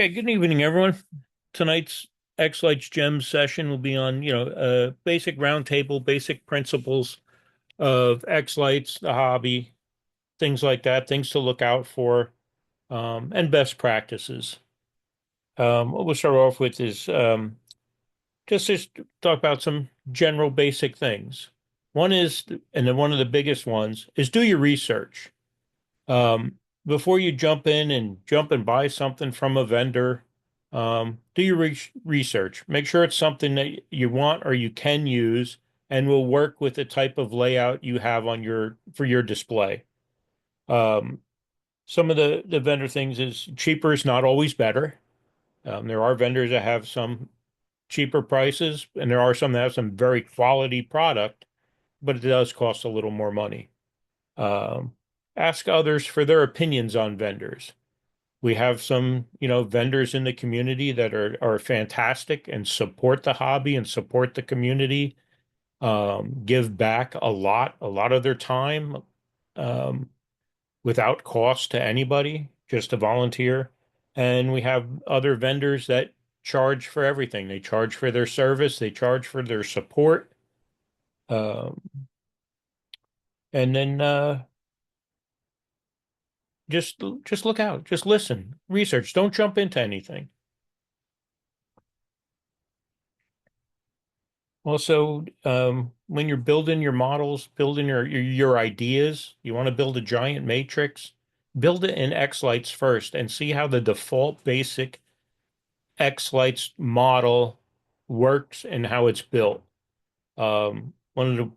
Yeah, good evening, everyone. Tonight's xLights Gems session will be on, basic roundtable, basic principles of xLights, the hobby, things like that, things to look out for, and best practices. What we'll start off with is just talk about some general basic things. One is, and then one of the biggest ones is do your research. Um, Before you jump and buy something from a vendor, do your research. Make sure it's something that you want or you can use and will work with the type of layout you have on your for your display. Um, some of the vendor things is cheaper is not always better. There are vendors that have some cheaper prices, and there are some that have some very quality product, but it does cost a little more money. Um, Ask others for their opinions on vendors. We have some, vendors in the community that are fantastic and support the hobby and support the community, give back a lot of their time, um, without cost to anybody, just to volunteer. And we have other vendors that charge for everything. They charge for their service, they charge for their support. Um, and then just look out, just listen, research, don't jump into anything. Also, when you're building your models, building your ideas, you want to build a giant matrix, build it in xLights first and see how the default basic xLights model works and how it's built. One of the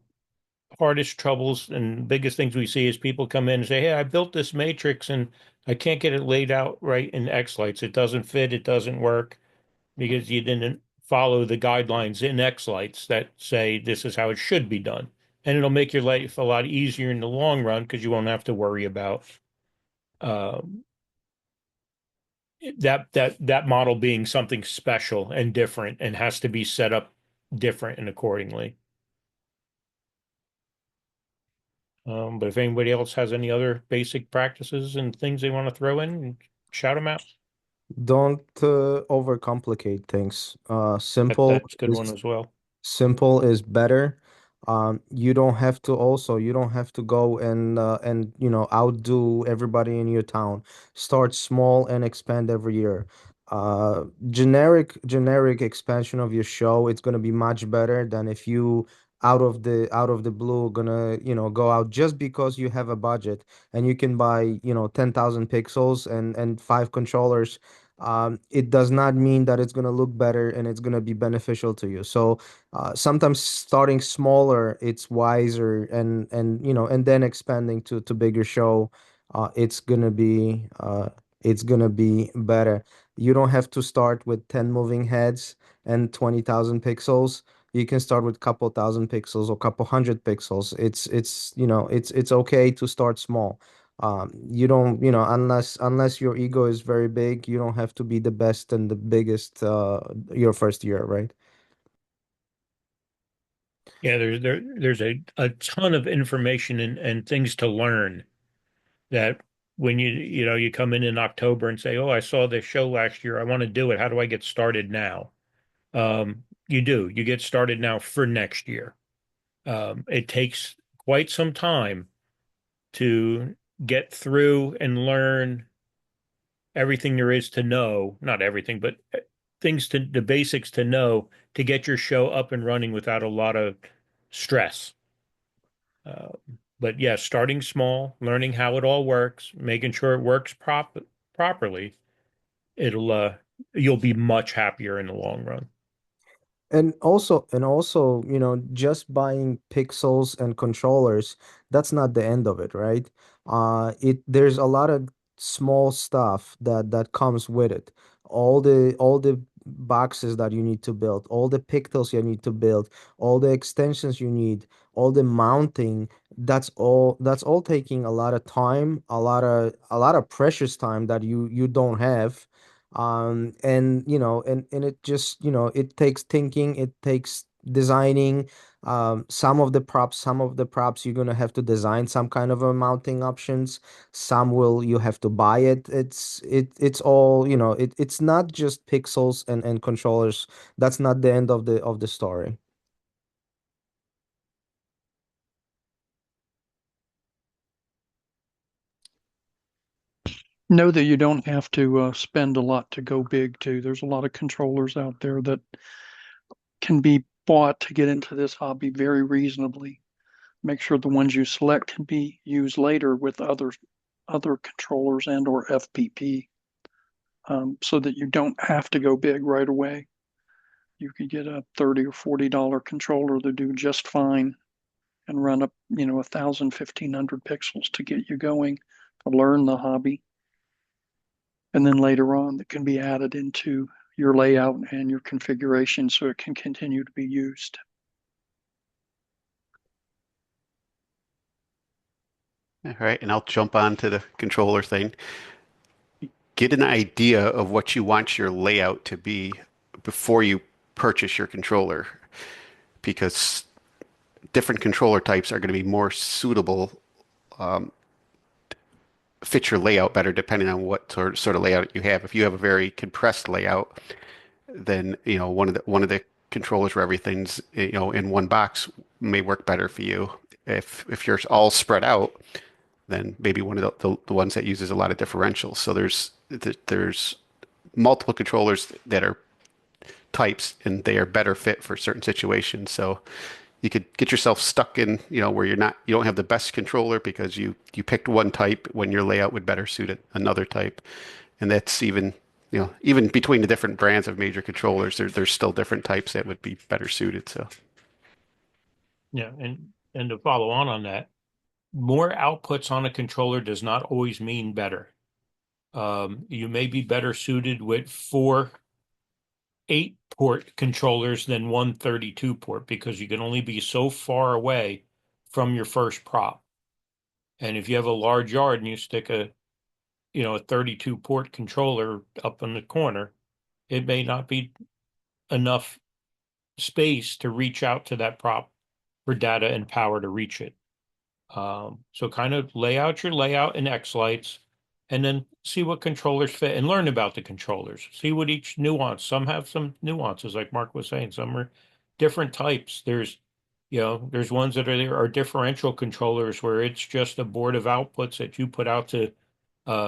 hardest troubles and biggest things we see is people come in and say, "Hey, I built this matrix and I can't get it laid out right in xLights. It doesn't fit, it doesn't work." Because you didn't follow the guidelines in xLights that say this is how it should be done. And it'll make your life a lot easier in the long run because you won't have to worry about um, that model being something special and different and has to be set up different and accordingly. But if anybody else has any other basic practices and things they want to throw in, shout them out. Don't overcomplicate things. That's a good one as well. Simple is better. You don't have to go and outdo everybody in your town. Start small and expand every year. Generic expansion of your show, it's gonna be much better than if you out of the blue gonna, go out just because you have a budget and you can buy, 10,000 pixels and five controllers. It does not mean that it's gonna look better and it's gonna be beneficial to you. So sometimes starting smaller, it's wiser, and then expanding to bigger show, it's gonna be better. You don't have to start with 10 moving heads and 20,000 pixels. You can start with couple thousand pixels or couple hundred pixels. It's okay to start small. You don't, unless your ego is very big, you don't have to be the best and the biggest your first year, right? Yeah, there's a ton of information and things to learn that when you come in October and say, "Oh, I saw this show last year. I want to do it. How do I get started now?" You do. You get started now for next year. It takes quite some time to get through and learn everything there is to know. Not everything, but the basics to know to get your show up and running without a lot of stress. Uh, but yeah, starting small, learning how it all works, making sure it works properly, it'll you'll be much happier in the long run. And also, just buying pixels and controllers, that's not the end of it, right? There's a lot of small stuff that comes with it. All the boxes that you need to build, all the pixels you need to build, all the extensions you need, all the mounting, that's all taking a lot of time, a lot of precious time that you don't have. And it just, it takes thinking, it takes designing, Some of the props you're gonna have to design some kind of a mounting options. Some will you have to buy it. It's all, it's not just pixels and controllers. That's not the end of the story. Know that you don't have to spend a lot to go big too. There's a lot of controllers out there that can be bought to get into this hobby very reasonably. Make sure the ones you select can be used later with other controllers and or FPP, so that you don't have to go big right away. You could get a $30 or $40 controller to do just fine and run up, 1,000, 1,500 pixels to get you going to learn the hobby. And then later on, that can be added into your layout and your configuration so it can continue to be used. All right, and I'll jump on to the controller thing. Get an idea of what you want your layout to be before you purchase your controller, because different controller types are going to be more suitable, fit your layout better depending on what sort of layout you have. If you have a very compressed layout, then one of the controllers where everything's in one box may work better for you. If you're all spread out, then maybe one of the ones that uses a lot of differentials. So there's multiple controllers that are types, and they are better fit for certain situations. So you could get yourself stuck in, where you don't have the best controller because you picked one type when your layout would better suit another type. And that's even between the different brands of major controllers, there's still different types that would be better suited. So Yeah, and to follow on that, more outputs on a controller does not always mean better. You may be better suited with four 8-port controllers than one 32-port because you can only be so far away from your first prop. And if you have a large yard and you stick a 32-port controller up in the corner, it may not be enough space to reach out to that prop for data and power to reach it. So kind of lay out your layout in xLights and then see what controllers fit and learn about the controllers. See what each nuance. Some have some nuances, like Mark was saying. Some are different types. There's ones that are differential controllers where it's just a board of outputs that you put out to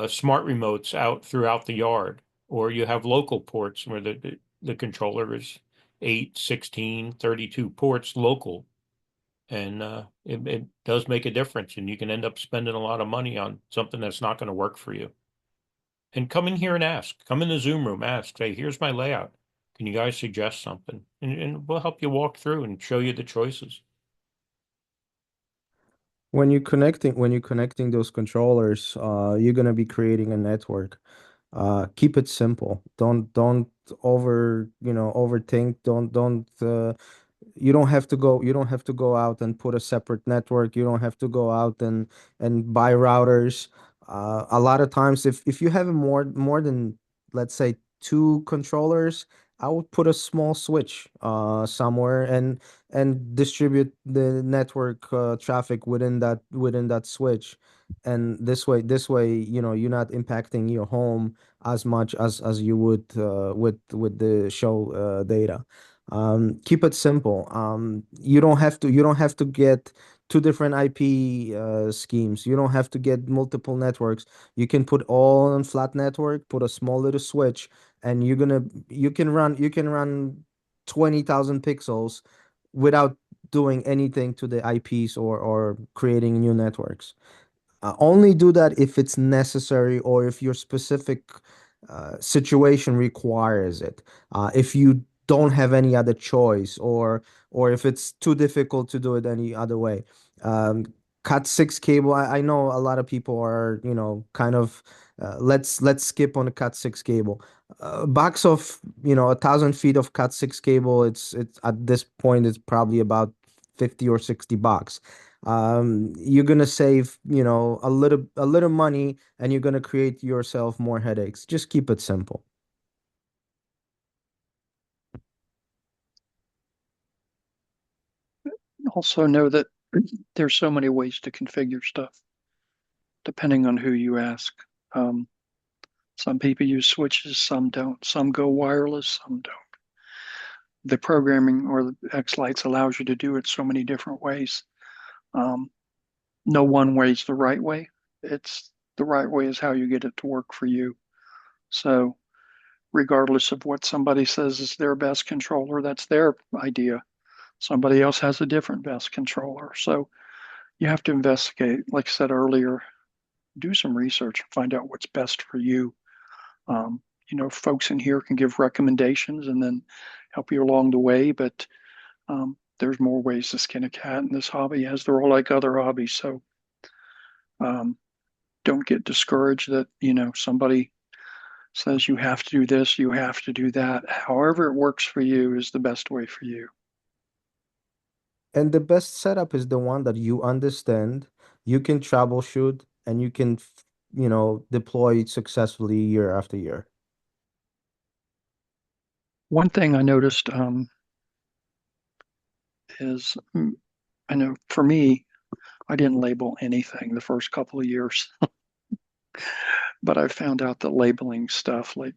smart remotes out throughout the yard. Or you have local ports where the controller is 8, 16, 32 ports local, and it does make a difference, and you can end up spending a lot of money on something that's not going to work for you. And come in here and ask. Come in the Zoom room, ask. Say, here's my layout. Can you guys suggest something? And we'll help you walk through and show you the choices. When you're connecting those controllers, you're gonna be creating a network. Keep it simple. Don't overthink. Don't you don't have to go out and put a separate network. You don't have to go out and buy routers. A lot of times, if you have more than, let's say, two controllers, I would put a small switch somewhere and distribute the network traffic within that switch. And this way, you're not impacting your home as much as you would with the show data. Keep it simple. You don't have to get two different IP schemes. You don't have to get multiple networks. You can put all on flat network, put a small little switch, and you can run 20,000 pixels without doing anything to the IPs or creating new networks. Only do that if it's necessary or if your specific situation requires it. If you don't have any other choice, or if it's too difficult to do it any other way. Um, Cat 6 cable. I know a lot of people are, kind of, let's skip on the Cat 6 cable. Box of, 1,000 feet of Cat 6 cable. It's at this point it's probably about 50 or $60. You're gonna save, a little money, and you're gonna create yourself more headaches. Just keep it simple. Also know that there's so many ways to configure stuff, depending on who you ask. Um, some people use switches, some don't. Some go wireless, some don't. The programming or the xLights allows you to do it so many different ways. Um, no one way is the right way. It's the right way is how you get it to work for you. So regardless of what somebody says is their best controller, that's their idea. Somebody else has a different best controller. So you have to investigate, like I said earlier, do some research and find out what's best for you. Folks in here can give recommendations and then help you along the way, but there's more ways to skin a cat in this hobby, as there are like other hobbies. So um, don't get discouraged that, somebody says you have to do this, you have to do that. However it works for you is the best way for you. And the best setup is the one that you understand, you can troubleshoot, and you can, deploy it successfully year after year. One thing I noticed is, I know for me, I didn't label anything the first couple of years, but I found out that labeling stuff like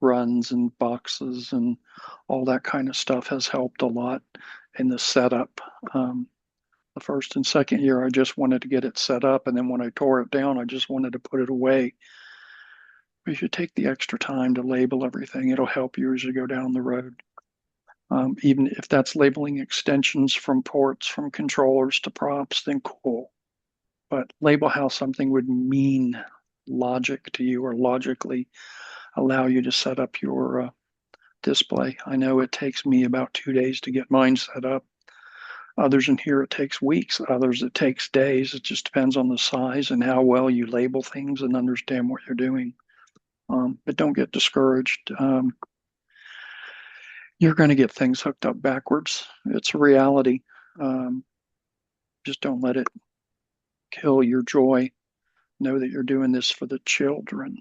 runs and boxes and all that kind of stuff has helped a lot in the setup. Um, the first and second year, I just wanted to get it set up. And then when I tore it down, I just wanted to put it away. But if you take the extra time to label everything, it'll help you as you go down the road. Even if that's labeling extensions from ports, from controllers to props, then cool. But label how something would mean logic to you or logically allow you to set up your display. I know it takes me about 2 days to get mine set up. Others in here, it takes weeks. Others, it takes days. It just depends on the size and how well you label things and understand what you're doing. But don't get discouraged. You're going to get things hooked up backwards. It's a reality. Um, just don't let it kill your joy. Know that you're doing this for the children.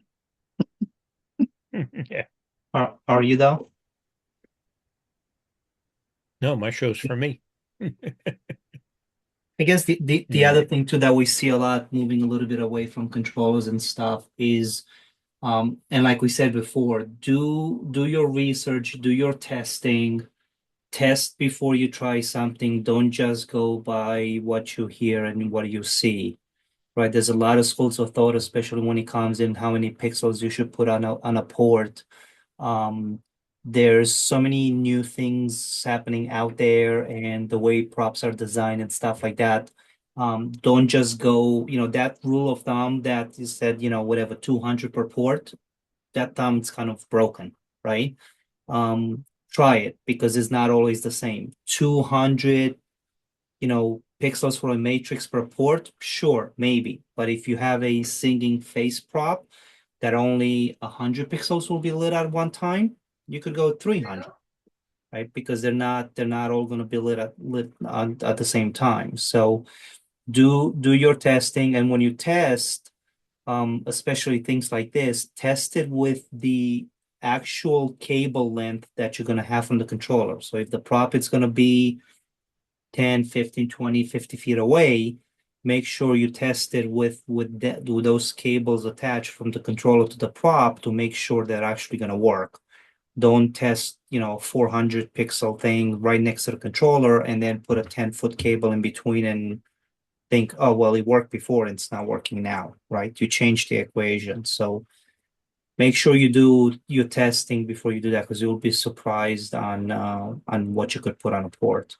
Yeah. Are you though? No, my show's for me. I guess the Yeah. other thing too that we see a lot moving a little bit away from controllers and stuff is and like we said before, do your research, do your testing, test before you try something. Don't just go by what you hear and what you see. Right? There's a lot of schools of thought, especially when it comes in how many pixels you should put on a port. Um, there's so many new things happening out there and the way props are designed and stuff like that. Don't just go, that rule of thumb that you said, whatever, 200 per port, that thumb's kind of broken, right? Try it because it's not always the same. 200, pixels for a matrix per port, sure, maybe. But if you have a singing face prop, that only 100 pixels will be lit at one time, you could go 300, right? Because they're not all going to be lit at the same time. So do your testing, and when you test, especially things like this, test it with the actual cable length that you're going to have from the controller. So if the prop is going to be 10, 15, 20, 50 feet away, make sure you test it with those cables attached from the controller to the prop to make sure they're actually going to work. Don't test, 400 pixel thing right next to the controller and then put a 10-foot cable in between and think, oh, well, it worked before and it's not working now, right? You change the equation. So make sure you do your testing before you do that because you'll be surprised on what you could put on a port.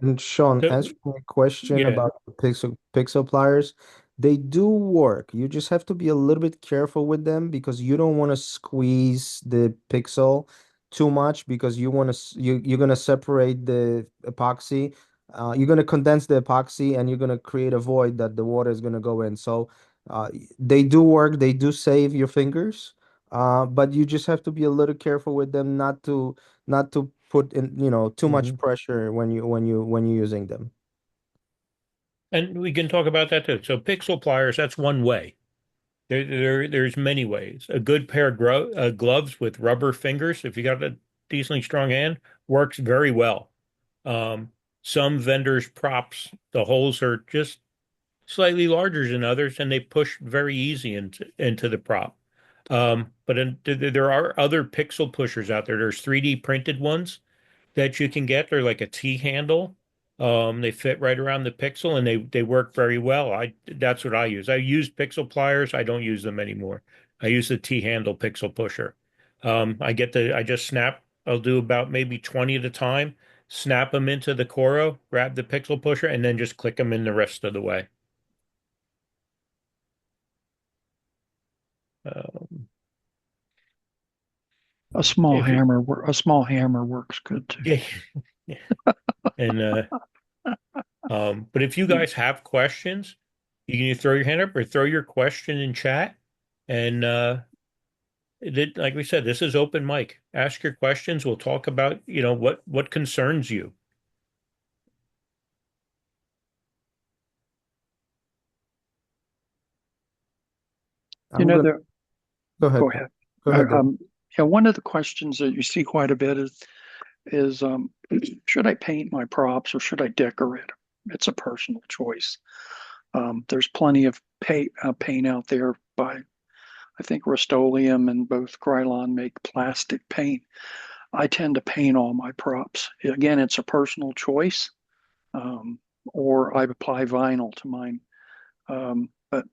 And Sean, So, answering a question yeah. about the pixel pliers, they do work. You just have to be a little bit careful with them because you don't want to squeeze the pixel too much because you want to you're gonna separate the epoxy. You're gonna condense the epoxy and you're gonna create a void that the water is gonna go in. So they do work. They do save your fingers. But you just have to be a little careful with them, not to put in, too much Mhm. pressure when you're using them. And we can talk about that too. So pixel pliers, that's one way. There's many ways. A good pair of gloves with rubber fingers, if you got a decently strong hand, works very well. Um, some vendors' props, the holes are just slightly larger than others, and they push very easy into the prop. There are other pixel pushers out there. There's 3D printed ones that you can get. They're like a T handle. They fit right around the pixel and they work very well. That's what I use. I use pixel pliers. I don't use them anymore. I use the T handle pixel pusher. I just snap. I'll do about maybe 20 at a time. Snap them into the Coro, grab the pixel pusher, and then just click them in the rest of the way. Um, if you, A small hammer works good too. yeah, yeah. And but if you guys have questions, you can either throw your hand up or throw your question in chat. And like we said, this is open mic. Ask your questions. We'll talk about, what concerns you. You I'm know, gonna there, go ahead. go ahead. Go ahead, Dave. Yeah, one of the questions that you see quite a bit is should I paint my props or should I decorate them? It's a personal choice. There's plenty of paint out there by, I think, Rust-Oleum and both Krylon make plastic paint. I tend to paint all my props. Again, it's a personal choice, or I apply vinyl to mine. But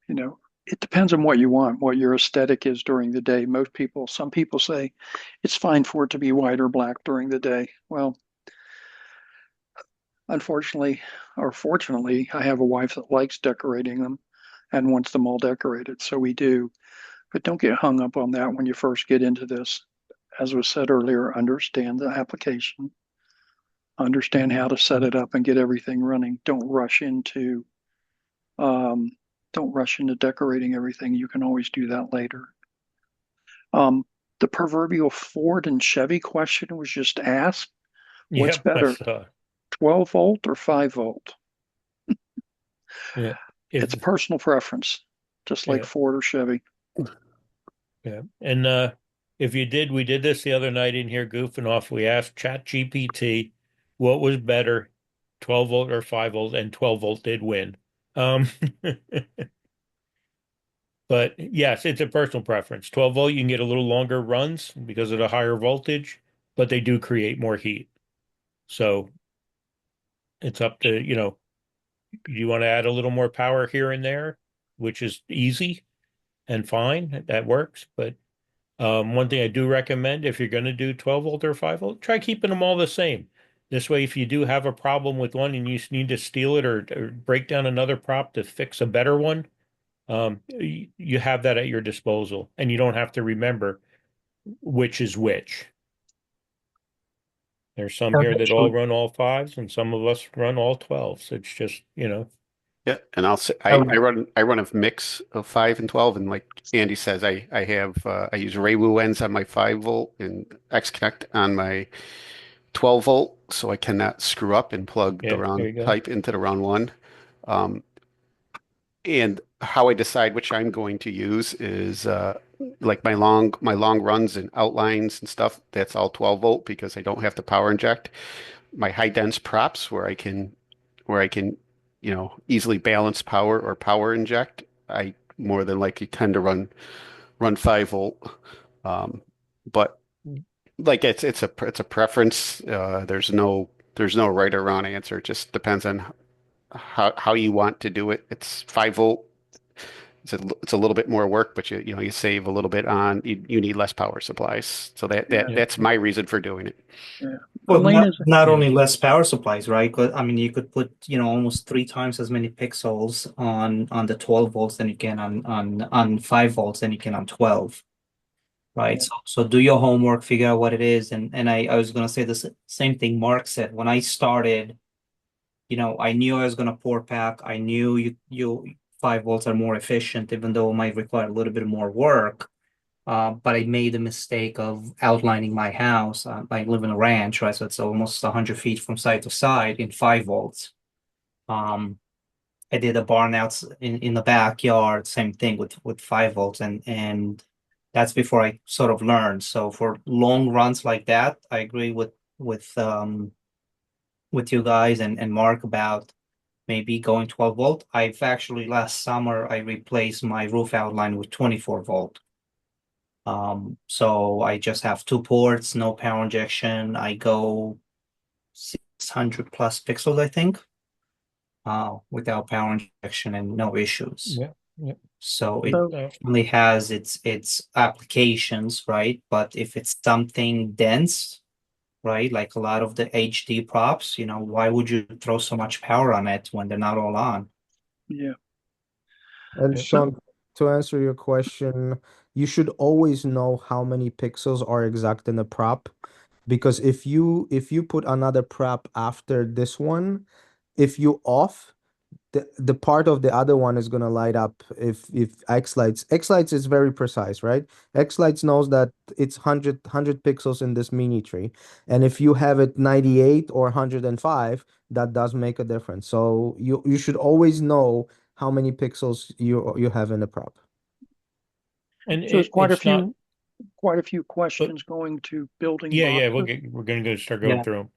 you know, it depends on what you want, what your aesthetic is during the day. Some people say it's fine for it to be white or black during the day. Well, unfortunately, or fortunately, I have a wife that likes decorating them and wants them all decorated. So we do. But don't get hung up on that when you first get into this. As was said earlier, understand the application, understand how to set it up and get everything running. Um, don't rush into decorating everything. You can always do that later. The proverbial Ford and Chevy question was just asked. What's Yep, I better, saw. 12 volt or 5 volt? Yeah. It's If personal preference, just like yeah, Ford or Chevy. yeah. And we did this the other night in here goofing off. We asked Chat GPT what was better, 12 volt or 5 volt, and 12 volt did win. Um But yes, it's a personal preference. 12 volt, you can get a little longer runs because of the higher voltage, but they do create more heat. So it's up to, you want to add a little more power here and there, which is easy and fine. That works. But one thing I do recommend if you're going to do 12 volt or 5 volt, try keeping them all the same. This way, if you do have a problem with one and you need to steal it or break down another prop to fix a better one, you have that at your disposal and you don't have to remember which is which. There's some here that all Actually, run all fives and some of us run all 12s. It's just, Yeah, and I'll say I would I run a mix of 5 and 12, and like Andy says, I use Raywu ends on my 5 volt and X Connect on my 12 volt, so I cannot screw up and plug the yeah, there wrong you go. type into the wrong one. Um, and how I decide which I'm going to use is like my long runs and outlines and stuff. That's all 12 volt because I don't have to power inject. My high dense props where I can, easily balance power or power inject. I more than likely tend to run 5 volt. Um, but like it's a preference. There's no right or wrong answer. It just depends on how you want to do it. It's 5 volt. It's a little bit more work, but you save a little bit on you need less power supplies. So yeah, Yeah, that's my reason for doing it. yeah. Well, Elaine not is, not yeah, only less power supplies, right? But I mean, you could put, almost three times as many pixels on the 12 volts than you can on 5 volts than you can on 12, right? So do your homework, figure out what it is. And I was gonna say the same thing Mark said. When I started, I knew I was gonna pour pack. I knew you 5 volts are more efficient, even though it might require a little bit more work. But I made the mistake of outlining my house. I live in a ranch, right? So it's almost 100 feet from side to side in 5 volts. Um, I did a barn out in the backyard, same thing with 5 volts, and that's before I sort of learned. So for long runs like that, I agree with with you guys and Mark about maybe going 12 volt. I've actually last summer I replaced my roof outline with 24 volt. So I just have two ports, no power injection. I go 600 plus pixels, I think, without power injection and no issues. Yeah. Yeah. So it So only has its applications, right? But if it's something dense, right, like a lot of the HD props, why would you throw so much power on it when they're not all on? yeah. And Yeah. Sean, to answer your question, you should always know how many pixels are exact in the prop, because if you put another prop after this one, if you off, the part of the other one is gonna light up. If xLights is very precise, right? xLights knows that it's 100 pixels in this mini tree, and if you have it 98 or 105, that does make a difference. So you should always know how many pixels you have in the prop. And So there's it's not, quite a few but questions going to building yeah, boxes. we're going to start going Yeah. through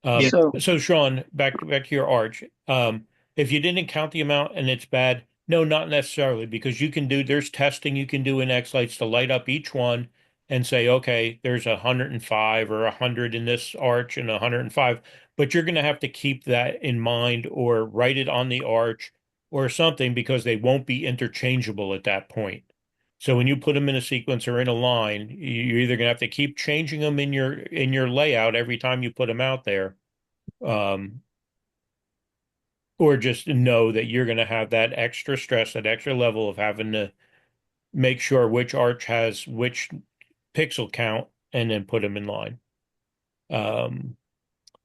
them. Yeah. So So Sean, back to your arch. If you didn't count the amount and it's bad, no, not necessarily, because there's testing you can do in xLights to light up each one and say, okay, there's 105 or 100 in this arch and 105, but you're going to have to keep that in mind or write it on the arch or something because they won't be interchangeable at that point. So when you put them in a sequence or in a line, you're either going to have to keep changing them in your layout every time you put them out there, um, or just know that you're going to have that extra stress, that extra level of having to make sure which arch has which pixel count and then put them in line. Um,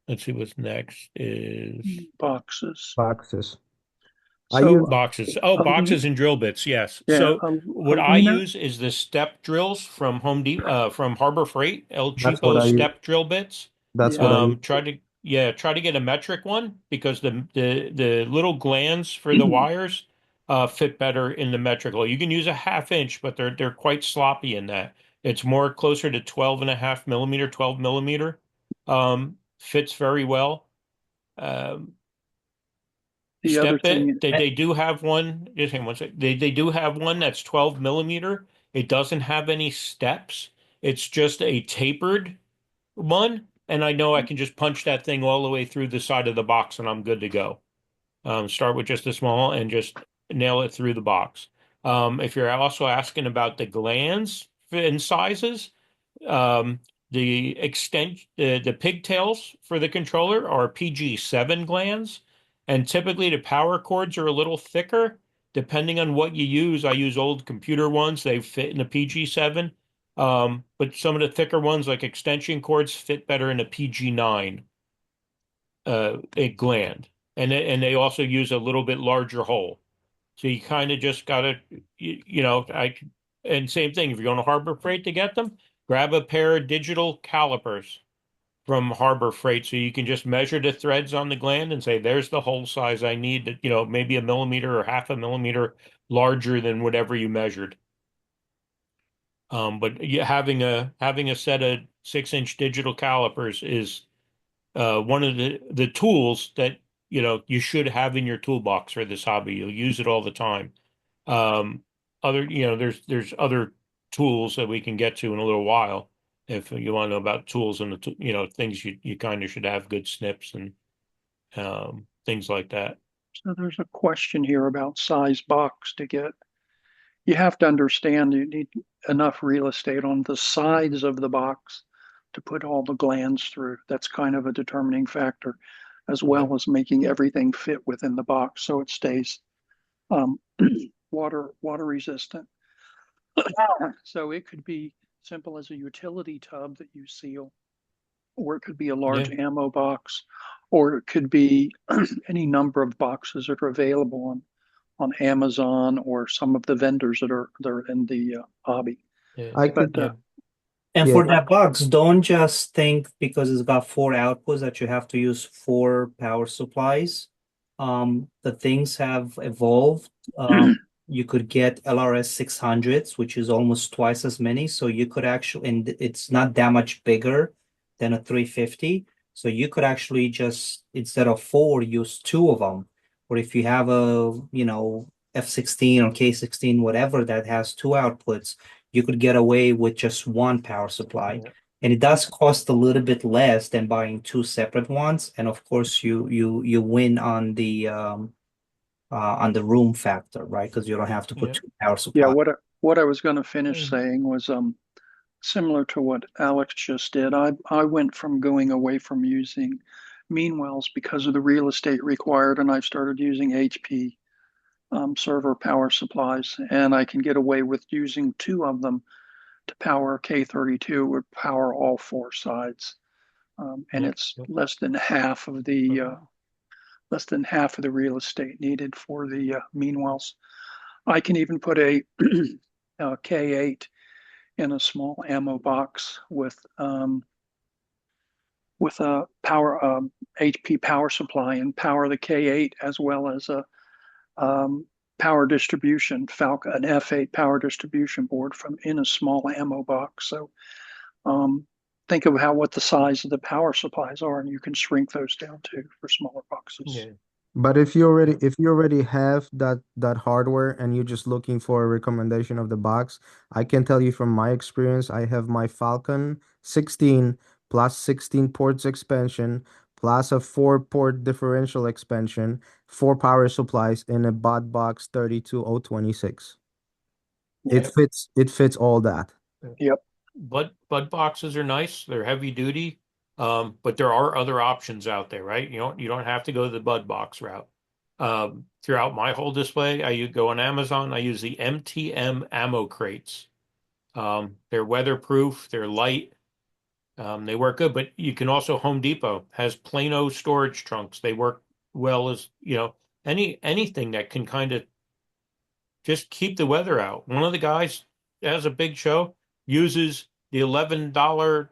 let's see what's next is boxes. Boxes. I use So boxes. Oh, um, boxes and drill bits. Yes. yeah, So what I Alina, use is the step drills from from Harbor Freight, El that's what Cheapo I use. step drill bits. That's yeah, what I use. Try to get a metric one because the little glands for the wires fit better in the metrical. You can use a half inch, but they're quite sloppy in that. It's more closer to 12 and a half millimeter, 12 millimeter. Fits very well. Um, the other Step bit, thing, they do have one. Just hang on one sec. They do have one that's 12 millimeter. It doesn't have any steps. It's just a tapered one, and I know I can just punch that thing all the way through the side of the box, and I'm good to go. Start with just a small and just nail it through the box. If you're also asking about the glands and sizes, um, the pigtails for the controller are PG7 glands, and typically the power cords are a little thicker. Depending on what you use, I use old computer ones. They fit in a PG7. But some of the thicker ones, like extension cords, fit better in a PG9 a gland, and they also use a little bit larger hole. So you kind of just gotta, and same thing. If you're going to Harbor Freight to get them, grab a pair of digital calipers from Harbor Freight, so you can just measure the threads on the gland and say, "There's the hole size I need." Maybe a millimeter or half a millimeter larger than whatever you measured. But having a set of 6-inch digital calipers is one of the tools that you should have in your toolbox for this hobby. You'll use it all the time. There's other tools that we can get to in a little while if you want to know about tools and things you kind of should have good snips and things like that. so there's a question here about size box to get. You have to understand you need enough real estate on the sides of the box to put all the glands through. That's kind of a determining factor, as Yeah. well as making everything fit within the box so it stays um, water resistant. So it could be simple as a utility tub that you seal, or it could be a large Yeah. ammo box, or it could be any number of boxes that are available on Amazon or some of the vendors that are in the hobby. Yeah. I But could, Yeah. And yeah, for that box, don't just think because it's got four outputs that you have to use four power supplies. The things have evolved. You could get LRS 600s, which is almost twice as many. So you could actually, and it's not that much bigger than a 350. So you could actually just, instead of four, use two of them. Or if you have a, F16 or K16, whatever that has two outputs, you could get away with just one power supply. Yeah. And it does cost a little bit less than buying two separate ones. And of course, you win on the room factor, right? Because you don't have to put Yeah. two power Yeah, supply. what I was going to finish Mm. saying was similar to what Alex just did. I went from going away from using mean wells because of the real estate required, and I started using HP server power supplies, and I can get away with using two of them to power K32 would power all four sides, and Yeah. it's Yeah. less than half of the real estate needed for the mean wells. I can even put a, a K8 in a small ammo box with a power HP power supply and power the K8 as well as a um, power distribution Falcon an F8 power distribution board from in a small ammo box. So um, think of what the size of the power supplies are, and you can shrink those down too for smaller boxes. Yeah. But if you already have that hardware and you're just looking for a recommendation of the box, I can tell you from my experience, I have my Falcon 16 plus 16 ports expansion plus a 4-port differential expansion, four power supplies in a bot box 32026. Yeah. It fits all that. Yep. Bud boxes are nice. They're heavy duty. But there are other options out there, right? You don't have to go the bud box route. Throughout my whole display, go on Amazon. I use the MTM ammo crates. They're weatherproof. They're light. They work good. But you can also Home Depot has Plano storage trunks. They work well as anything that can kind of just keep the weather out. One of the guys has a big show, uses the $11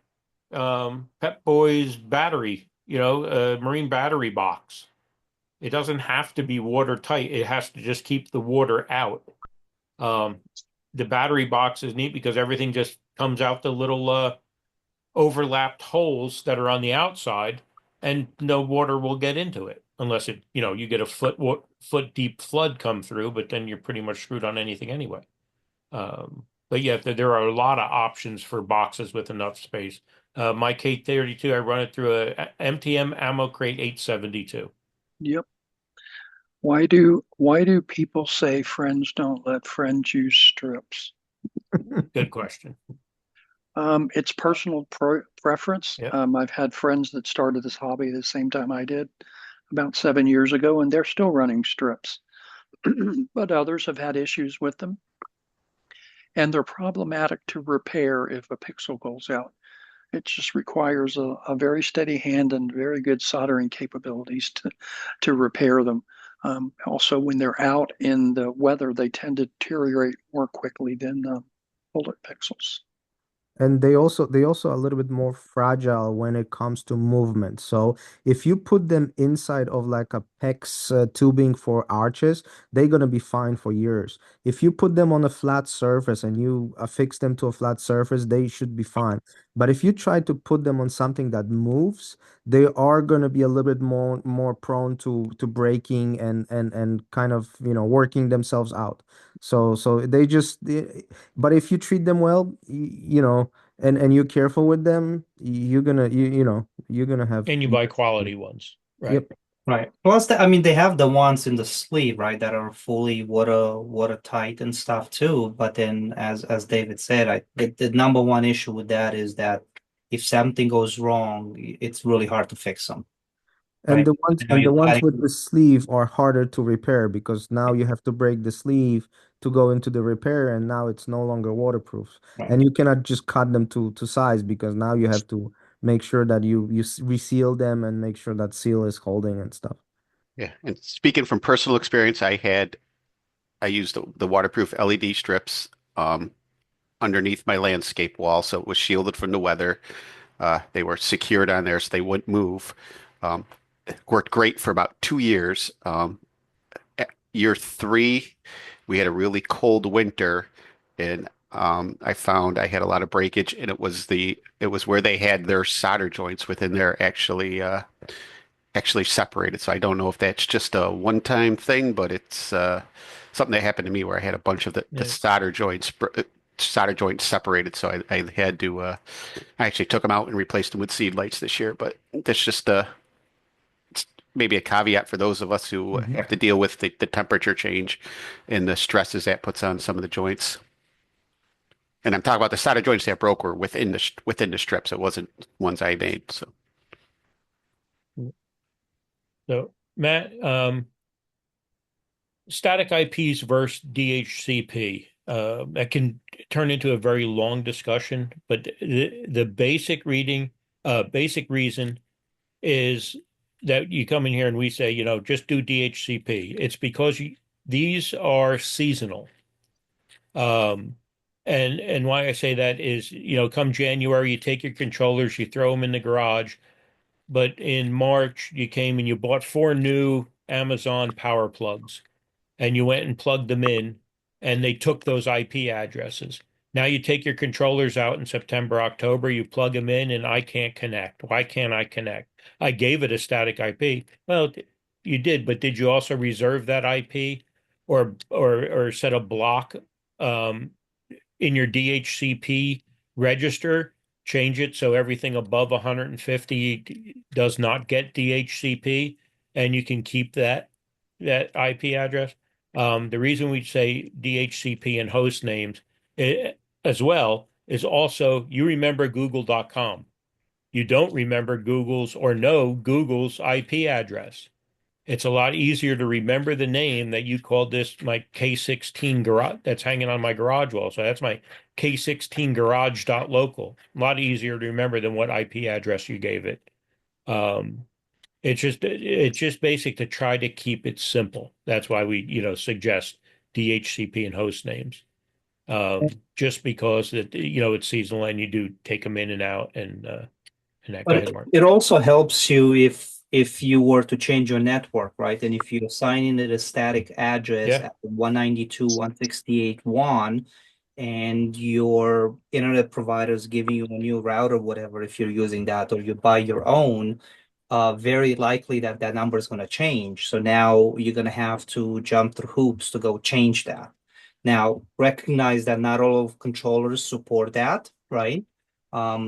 Pep Boys battery, marine battery box. It doesn't have to be watertight. It has to just keep the water out. Um, the battery box is neat because everything just comes out the little overlapped holes that are on the outside, and no water will get into it unless you get a foot deep flood come through, but then you're pretty much screwed on anything anyway. But yeah, there are a lot of options for boxes with enough space. My K32, I run it through a MTM Ammo Crate 872. Yep. Why do people say friends don't let friends use strips? Good question. It's personal preference. Yeah. I've had friends that started this hobby the same time I did, about 7 years ago, and they're still running strips. But others have had issues with them, and they're problematic to repair if a pixel goes out. It just requires a very steady hand and very good soldering capabilities to repair them. Also, when they're out in the weather, they tend to deteriorate more quickly than bullet pixels. And they also a little bit more fragile when it comes to movement. So if you put them inside of like a PEX tubing for arches, they're gonna be fine for years. If you put them on a flat surface and you affix them to a flat surface, they should be fine. But if you try to put them on something that moves, they are gonna be a little bit more prone to breaking and kind of working themselves out. So but if you treat them well, and you're careful with them, you're gonna you're gonna have And you buy quality ones, right? yep. Right. Plus, I mean, they have the ones in the sleeve, right, that are fully watertight and stuff too. But then, as David said, the number one issue with that is that if something goes wrong, it's really hard to fix them, And right? I know the you're ones with cutting, the sleeve are harder to repair because now you have to break the sleeve to go into the repair, and now it's no longer waterproof. right? And you cannot just cut them to size because now you have to make sure that you reseal them and make sure that seal is holding and stuff. Yeah. And speaking from personal experience, I used the waterproof LED strips underneath my landscape wall, so it was shielded from the weather. They were secured on there so they wouldn't move. It worked great for about 2 years. Year three, we had a really cold winter, and I found I had a lot of breakage, and it was where they had their solder joints within there actually separated. So I don't know if that's just a one-time thing, but it's something that happened to me where I had a bunch of the Yeah. solder joints separated. So I had to I actually took them out and replaced them with seed lights this year. But that's just it's maybe a caveat for those of us who Mhm. have to deal with the temperature change and the stresses that puts on some of the joints. And I'm talking about the solder joints that broke were within the strips. It wasn't ones I made. So So, Matt, static IPs versus DHCP. That can turn into a very long discussion, but the basic reason is that you come in here and we say, just do DHCP. It's because these are seasonal. Um, and why I say that is, come January, you take your controllers, you throw them in the garage, but in March you came and you bought four new Amazon power plugs and you went and plugged them in and they took those IP addresses. Now you take your controllers out in September, October, you plug them in and I can't connect. Why can't I connect? I gave it a static IP. Well, you did, but did you also reserve that IP or set a block um, in your DHCP register, change it so everything above 150 does not get DHCP, and you can keep that IP address. The reason we say DHCP and host names as well is also you remember Google.com. You don't remember Google's or know Google's IP address. It's a lot easier to remember the name that you called this my K16 garage that's hanging on my garage wall. So that's my K16 garage.local. A lot easier to remember than what IP address you gave it. Um, it's just basic to try to keep it simple. That's why we, suggest DHCP and host names. Just because it's seasonal and you do take them in and out and that. Go But ahead, Mark. it also helps you if you were to change your network, right? And if you assign in it a static address Yeah. at 192.168.1 and your internet provider is giving you a new router, whatever, if you're using that or you buy your own, very likely that that number is going to change. So now you're going to have to jump through hoops to go change that. Now, recognize that not all of controllers support that, right?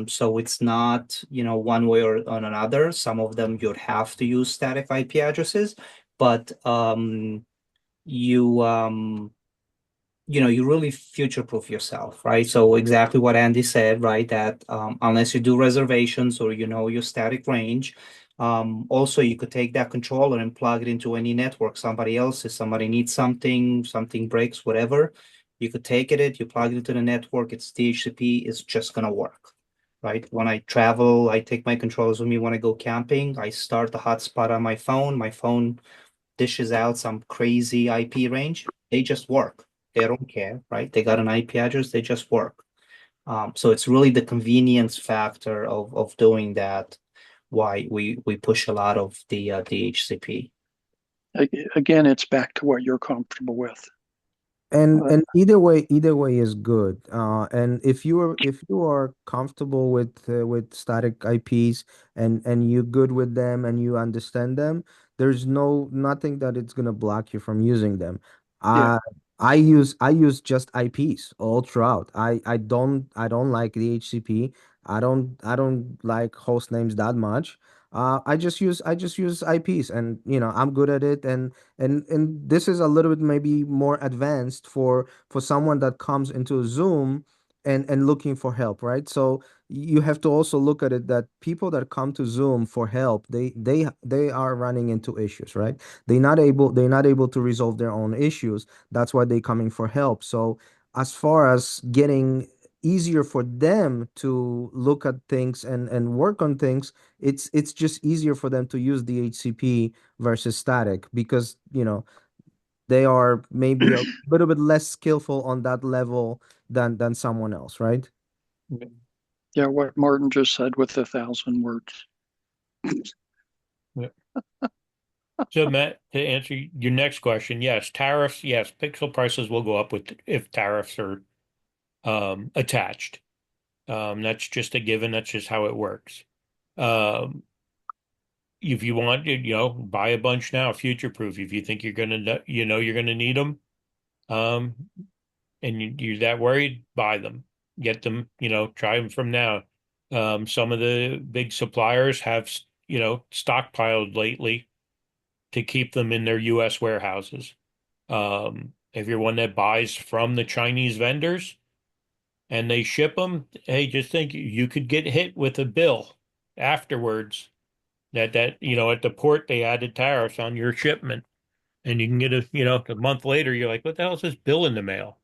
So it's not, one way or on another. Some of them you'd have to use static IP addresses, but you you really future-proof yourself, right? So exactly what Andy said, right? That unless you do reservations or you know your static range, also you could take that controller and plug it into any network somebody else's. Somebody needs something, something breaks, whatever. You could take it, you plug it into the network. It's DHCP. It's just gonna work, right? When I travel, I take my controllers with me. When I go camping, I start the hotspot on my phone. My phone dishes out some crazy IP range. They just work. They don't care, right? They got an IP address, they just work. So it's really the convenience factor of doing that why we push a lot of the DHCP. Again, it's back to what you're comfortable with. And Uh, and either way is good. And if you are comfortable with static IPs and you're good with them and you understand them, there's nothing that it's gonna block you from using them. yeah, Uh, I use just IPs all throughout. I don't like the HCP. I don't like host names that much. I just use IPs, and I'm good at it. And this is a little bit maybe more advanced for someone that comes into Zoom and looking for help, right? So you have to also look at it that people that come to Zoom for help, they are running into issues, right? They're not able to resolve their own issues. That's why they're coming for help. So as far as getting easier for them to look at things and work on things, it's just easier for them to use the HCP versus static, because they are maybe a little bit less skillful on that level than someone else, right? yeah, what Martin just said with 1,000 words. Yeah. So, Matt, to answer your next question, yes, tariffs, yes, pixel prices will go up with if tariffs are attached. That's just a given. That's just how it works. Um, if you want, buy a bunch now, future proof. If you think you're gonna need them, um, and you're that worried, buy them, get them, try them from now. Some of the big suppliers have, stockpiled lately to keep them in their U.S. warehouses. If you're one that buys from the Chinese vendors and they ship them, hey, just think you could get hit with a bill afterwards that at the port they added tariffs on your shipment, and you can get a month later you're like, what the hell is this bill in the mail?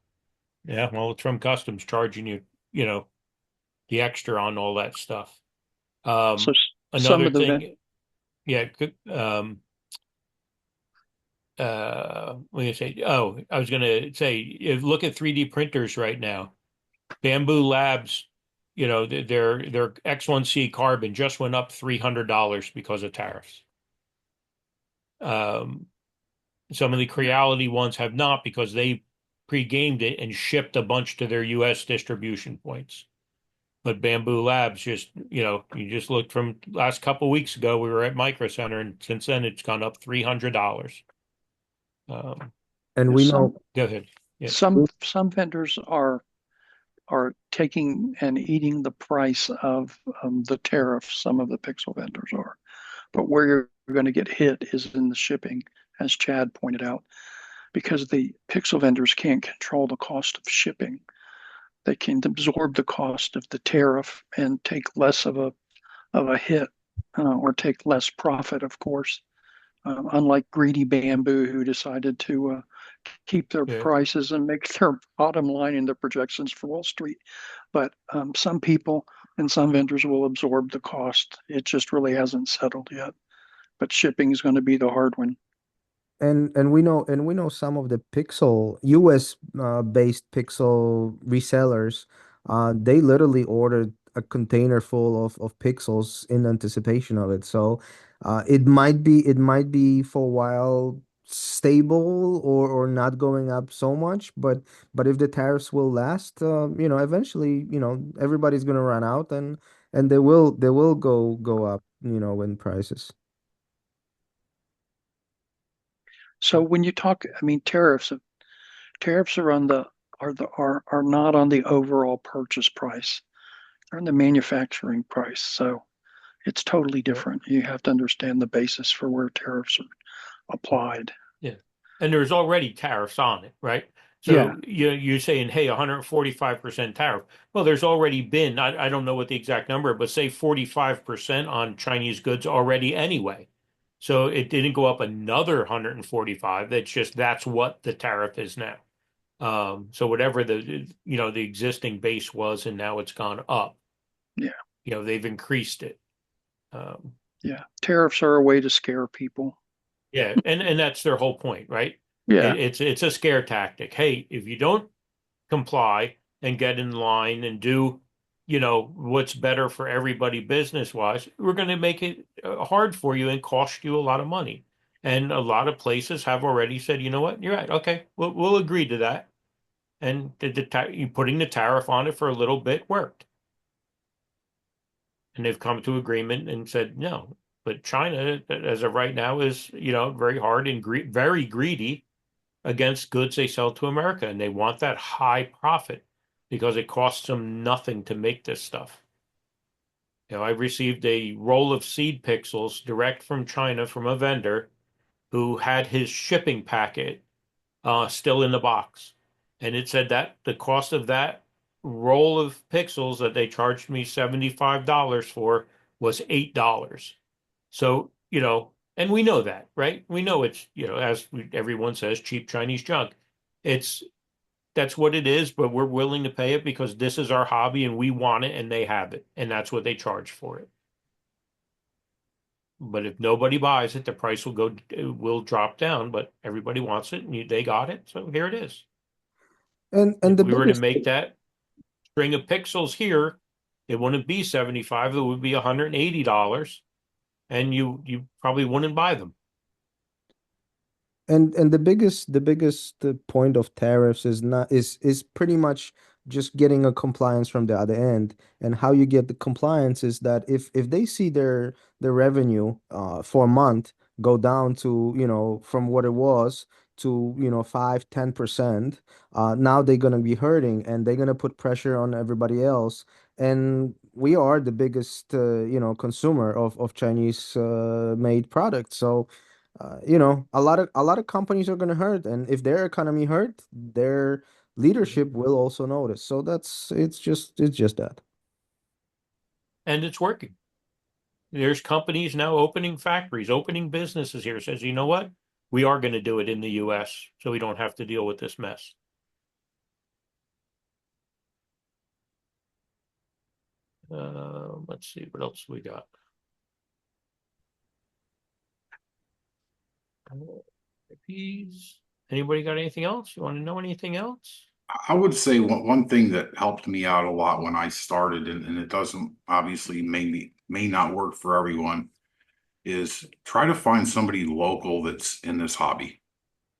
Yeah, well, it's from customs charging you, you know, the extra on all that stuff. So some Another of the ven thing, yeah, what do you say? Oh, I was gonna say, look at 3D printers right now. Bamboo Labs, their X1C carbon just went up $300 because of tariffs. Um, some of the Creality ones have not because they pre-gamed it and shipped a bunch to their U.S. distribution points. But Bamboo Labs just, you just looked from last couple of weeks ago, we were at Micro Center, and since then it's gone up $300. Um, And we some know, Go ahead. Yeah. some vendors are taking and eating the price of the tariff. Some of the pixel vendors are, but where you're going to get hit is in the shipping, as Chad pointed out, because the pixel vendors can't control the cost of shipping. They can absorb the cost of the tariff and take less of a hit, or take less profit, of course. Unlike greedy Bamboo, who decided to keep their Yeah. prices and make their bottom line in their projections for Wall Street. But some people and some vendors will absorb the cost. It just really hasn't settled yet. But shipping is going to be the hard one. and we know some of the Pixel US based Pixel resellers, they literally ordered a container full of Pixels in anticipation of it. So it might be for a while stable or not going up so much, but if the tariffs will last, eventually, everybody's gonna run out, and they will go up, in prices. So when you talk, I mean, tariffs are on the are not on the overall purchase price. They're on the manufacturing price. So it's totally Yeah. different. You have to understand the basis for where tariffs are applied. Yeah. And there's already tariffs on it, right? Yeah, So you're saying, hey, 145% tariff. Well, there's already been, I don't know what the exact number, but say 45% on Chinese goods already anyway. So it didn't go up another 145. That's what the tariff is now. So whatever the existing base was, and now it's gone up. yeah, They've increased it. Um, yeah. Tariffs are a way to scare people. Yeah, and that's their whole point, right? Yeah, It's a scare tactic. Hey, if you don't comply and get in line and do, what's better for everybody business wise, we're going to make it hard for you and cost you a lot of money. And a lot of places have already said, you know what, you're right. Okay, we'll agree to that. And putting the tariff on it for a little bit worked. And they've come to agreement and said no. But China, as of right now, is very hard and very greedy against goods they sell to America, and they want that high profit because it costs them nothing to make this stuff. I received a roll of seed pixels direct from China from a vendor who had his shipping packet still in the box, and it said that the cost of that roll of pixels that they charged me $75 for was $8. So, and we know that, right? We know it's, everyone says, cheap Chinese junk. It's That's what it is, but we're willing to pay it because this is our hobby and we want it and they have it. And that's what they charge for it. But if nobody buys it, the price will drop down, but everybody wants it and they got it. So here it is. And If the we were to biggest make that string of pixels here, it wouldn't be 75, it would be $180, and you probably wouldn't buy them. and the biggest point of tariffs is not is pretty much just getting a compliance from the other end. And how you get the compliance is that if they see their revenue for a month go down to, from what it was to, 5-10%, now they're gonna be hurting and they're gonna put pressure on everybody else. And we are the biggest consumer of Chinese made products. So a lot of companies are going to hurt, and if their economy hurt, their leadership will also notice. So it's just that. And it's working. There's companies now opening factories, opening businesses here. Says, you know what? We are going to do it in the US so we don't have to deal with this mess. Let's see what else we got. IPs. Anybody got anything else? You want to know anything else? I would say one thing that helped me out a lot when I started, and it doesn't obviously may not work for everyone, is try to find somebody local that's in this hobby.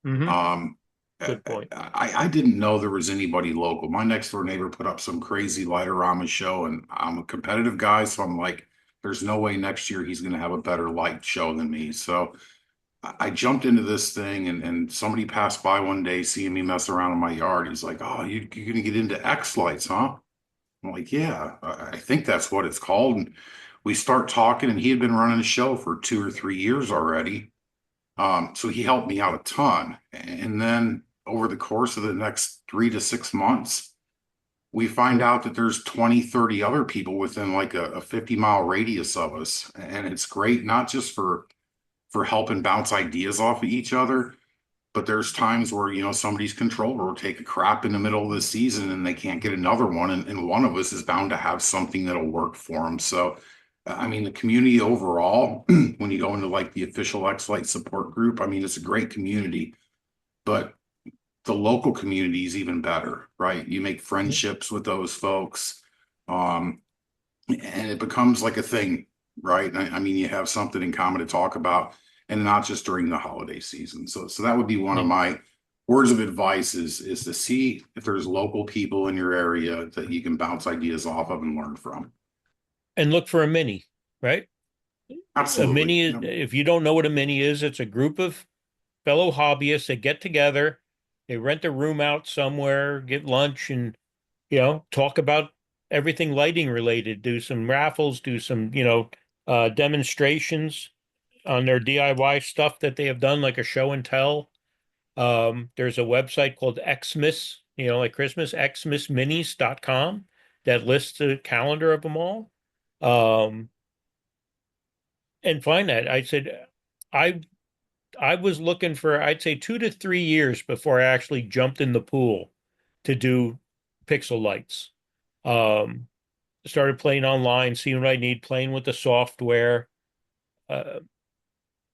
Mm-hmm. Um, Good point. I didn't know there was anybody local. My next door neighbor put up some crazy Lightorama show, and I'm a competitive guy, so I'm like, there's no way next year he's going to have a better light show than me. So I jumped into this thing, and somebody passed by one day seeing me mess around in my yard. He's like, "Oh, you're gonna get into xLights, huh?" I'm like, "Yeah, I think that's what it's called." And we start talking, and he had been running a show for 2 or 3 years already. So he helped me out a ton. And then over the course of the next 3 to 6 months, we find out that there's 20, 30 other people within like a 50-mile radius of us. And it's great, not just for helping bounce ideas off of each other. But there's times where, somebody's controller will take a crap in the middle of the season and they can't get another one. And one of us is bound to have something that'll work for them. So, I mean, the community overall, when you go into like the official xLight support group, I mean, it's a great community, but the local community is even better, right? You make friendships with those folks. Um, and it becomes like a thing, right? I mean, you have something in common to talk about, and not just during the holiday season. So that would be one of Yeah. my words of advice is to see if there's local people in your area that you can bounce ideas off of and learn from. And look for a mini, right? A Absolutely. mini is, Yep. if you don't know what a mini is, it's a group of fellow hobbyists that get together, they rent a room out somewhere, get lunch, and talk about everything lighting related, do some raffles, do some, demonstrations on their DIY stuff that they have done, like a show and tell. There's a website called Xmas, like Christmas, xmasminis.com that lists a calendar of them all. Um, and find that. I said, I I was looking for, I'd say 2 to 3 years before I actually jumped in the pool to do pixel lights. Um, Started playing online, seeing what I need, playing with the software, uh,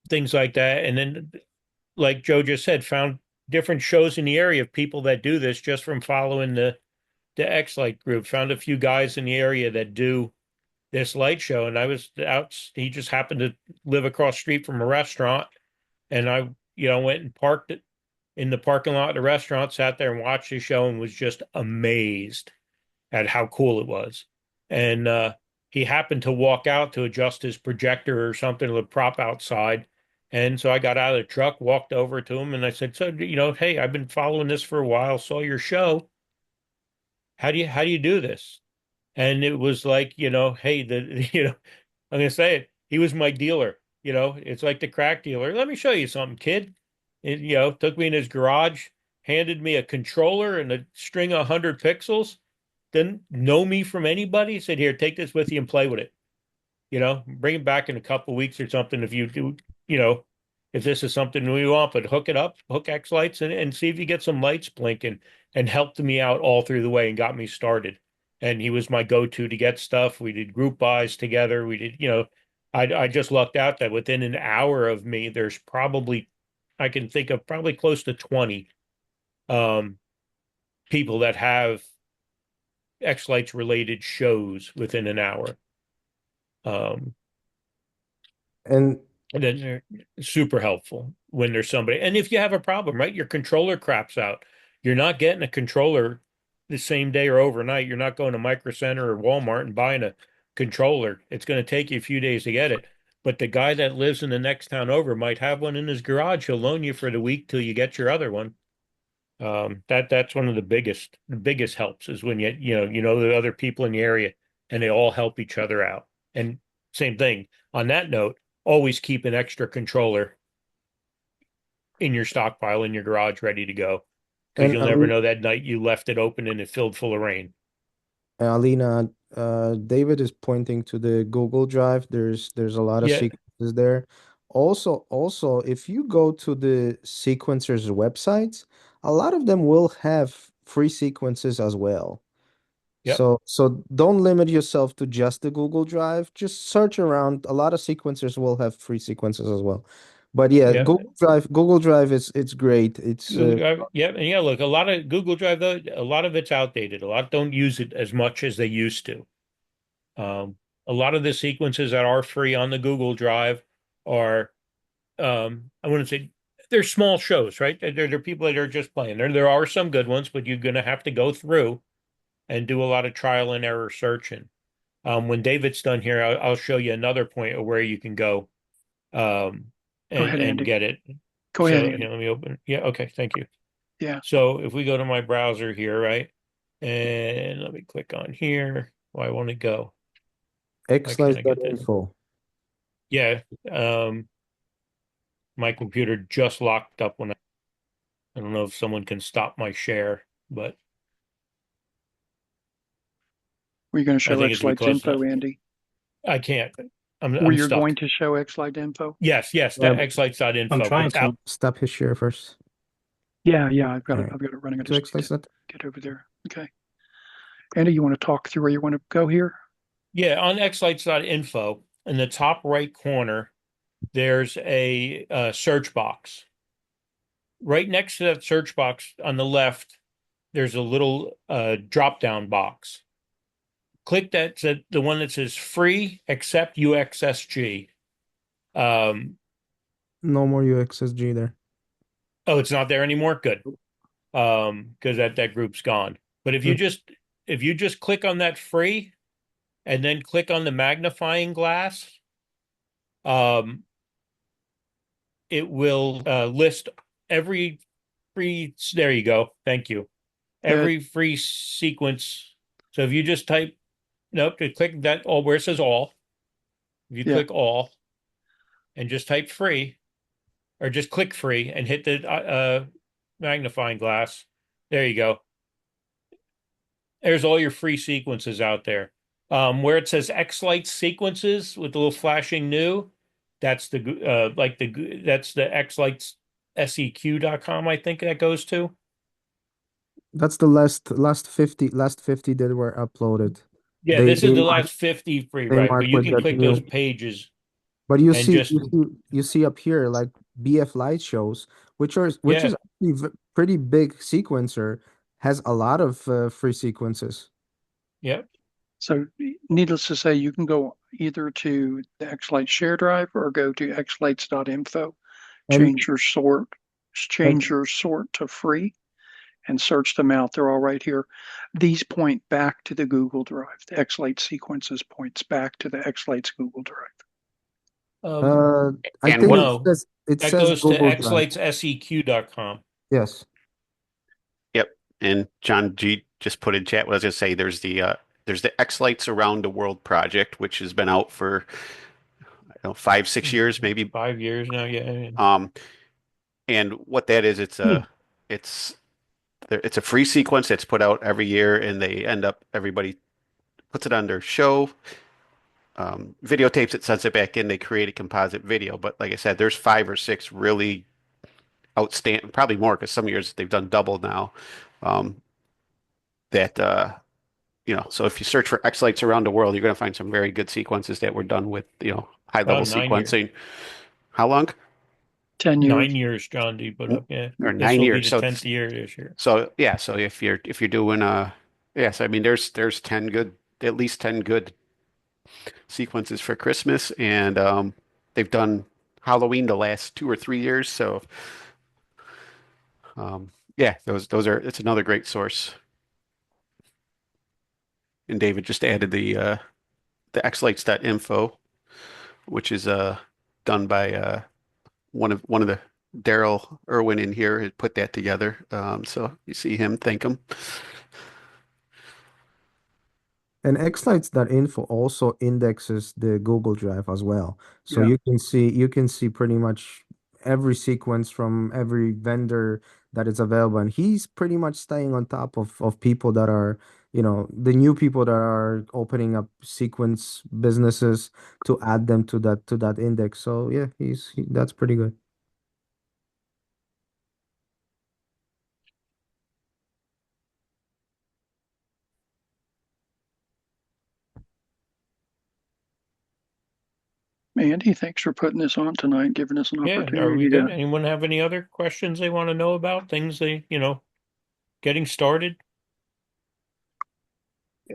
things like that. And then, like Joe just said, found different shows in the area of people that do this just from following the X-Light group. Found a few guys in the area that do this light show, and I was out. He just happened to live across the street from a restaurant, and I, went and parked it in the parking lot of the restaurant, sat there and watched the show, and was just amazed at how cool it was. And he happened to walk out to adjust his projector or something to the prop outside. And so I got out of the truck, walked over to him, and I said, "So, hey, I've been following this for a while, saw your show. How do you do this?" And it was like, hey, I'm gonna say it. He was my dealer. It's like the crack dealer. Let me show you something, kid. It, took me in his garage, handed me a controller and a string of 100 pixels. Didn't know me from anybody. Said, "Here, take this with you and play with it. Bring it back in a couple of weeks or something if you do, you know, if this is something we want, but hook it up, hook xLights and see if you get some lights blinking," and helped me out all through the way and got me started. And he was my go-to to get stuff. We did group buys together. We did, I just lucked out that within an hour of me, there's probably, I can think of probably close to 20 um, people that have xLights related shows within an hour. Um, And And then they're super helpful when there's somebody. And if you have a problem, right, your controller craps out, you're not getting a controller the same day or overnight. You're not going to Micro Center or Walmart and buying a controller. It's going to take you a few days to get it. But the guy that lives in the next town over might have one in his garage. He'll loan you for the week till you get your other one. That's one of the biggest helps is when you know the other people in the area and they all help each other out. And same thing on that note, always keep an extra controller in your stockpile in your garage ready to go because And you'll never know that night you left it open and it filled full of rain. Alina, David is pointing to the Google Drive. There's a lot of Yeah, sequences there. Also, if you go to the sequencers websites, a lot of them will have free sequences as well. yep, So don't limit yourself to just the Google Drive. Just search around. A lot of sequencers will have free sequences as well. But yeah, yep. Google Drive is it's great. It's Yeah, and yeah, look, a lot of Google Drive though, a lot of it's outdated. A lot don't use it as much as they used to. Um, a lot of the sequences that are free on the Google Drive are, I wouldn't say they're small shows, right? They're people that are just playing. There are some good ones, but you're gonna have to go through and do a lot of trial and error searching. When David's done here, I'll show you another point of where you can go um, Go and ahead, and Andy. get it. Go ahead, So here, Andy. let me open. Yeah, okay, thank you. Yeah. So if we go to my browser here, right, and let me click on here. Why won't it go? Why can't I get that? xlights.info. Yeah, my computer just locked up when I don't know if someone can stop my share, but Were you going to I show think it's xLights because info, Andy? I can't. Were I'm you going stuck. to show xLight info? Yes, Uh, that I'm xlights.info. trying It's out. to. Stop his share first. Yeah, I've got All it. right. I've got it running. I To just need to xlights. get over there. Okay. Andy, you want to talk through where you want to go here? Yeah, on xlights.info in the top right corner, there's a search box. Right next to that search box on the left, there's a little drop down box. Click the one that says free except UXSG. Um, No more UXSG there. oh, it's not there anymore. Good. Because that group's gone. But if you Mm. just click on that free and then click on the magnifying glass, um, it will list every free. There you go. Thank you. Good. Every free sequence. So if you just type, nope, to click that all where it says all. If you Yeah. click all and just type free, or just click free and hit the magnifying glass, there you go. There's all your free sequences out there. Where it says xLights sequences with the little flashing new, that's the xlightsseq.com, I think that goes to. That's the last 50 that were uploaded. Yeah, They this is they the mark last 50 free, they right? But mark you with can that click those new. pages But you and see just you see up here like BF Light shows, which is yeah, actually pretty big sequencer, has a lot of free sequences. yeah. So, needless to say, you can go either to the xLight share drive or go to xlights.info, And and change your sort to free, and search them out. They're all right here. These point back to the Google Drive. The xLight sequences points back to the xLights Google Drive. Um, uh I And think what, no, it that says goes to Google Drive. xlightsseq.com. Yes. yep. And John G just put in chat what I was going to say. There's the X Lights Around the World project, which has been out for, I don't know, 5, 6 years, maybe. 5 years now, yeah. Um, and what that is, Yeah. it's it's a free sequence that's put out every year, and everybody puts it on their show, videotapes it, sends it back in. They create a composite video. But like I said, there's 5 or 6 really outstanding, probably more because some years they've done double now. Um, that so if you search for X lights around the world, you're going to find some very good sequences that were done with high Oh, level 9 years. sequencing. How long? 10 years. 9 years, John D put up. Yeah. Or This nine will be years. the So 10th year this year. so yeah. So if you're doing yes, I mean there's 10 good, at least 10 good sequences for Christmas, and they've done Halloween the last 2 or 3 years. So yeah, those are it's another great source. and David just added the xlights.info, which is done by one of the Daryl Irwin in here had put that together. So you see him, thank him. And xlights.info also indexes the Google Drive as well. So Yeah. you can see pretty much every sequence from every vendor that is available. And he's pretty much staying on top of people that are, the new people that are opening up sequence businesses to add them to that index. So yeah, that's pretty good. Andy, thanks for putting this on tonight, giving us an Yeah, are we opportunity good? to. Anyone have any other questions they want to know about? Things they, getting started?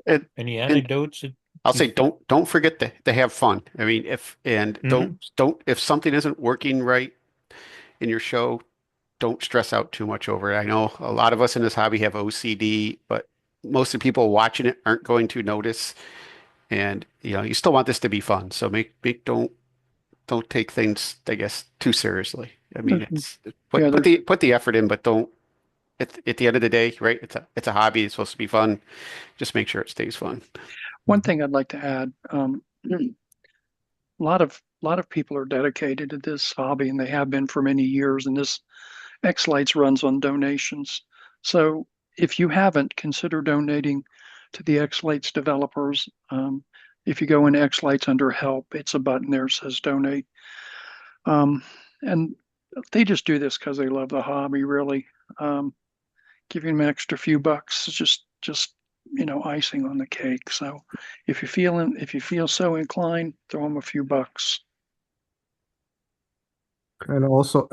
And, Any and anecdotes that I'll you say don't forget to have fun. I mean, if and Mhm. don't if something isn't working right in your show, don't stress out too much over it. I know a lot of us in this hobby have OCD, but most of the people watching it aren't going to notice. And you still want this to be fun. So don't take things, I guess, too seriously. I mean, There's, it's yeah, put the effort in, but don't at the end of the day, right? It's a hobby. It's supposed to be fun. Just make sure it stays fun. one thing I'd like to add. A lot of people are dedicated to this hobby, and they have been for many years. And this xLights runs on donations. So if you haven't, consider donating to the xLights developers. If you go in xLights under help, it's a button there that says donate. And they just do this because they love the hobby, really. Giving them an extra few bucks is just icing on the cake. So if you feel so inclined, throw them a few bucks. And also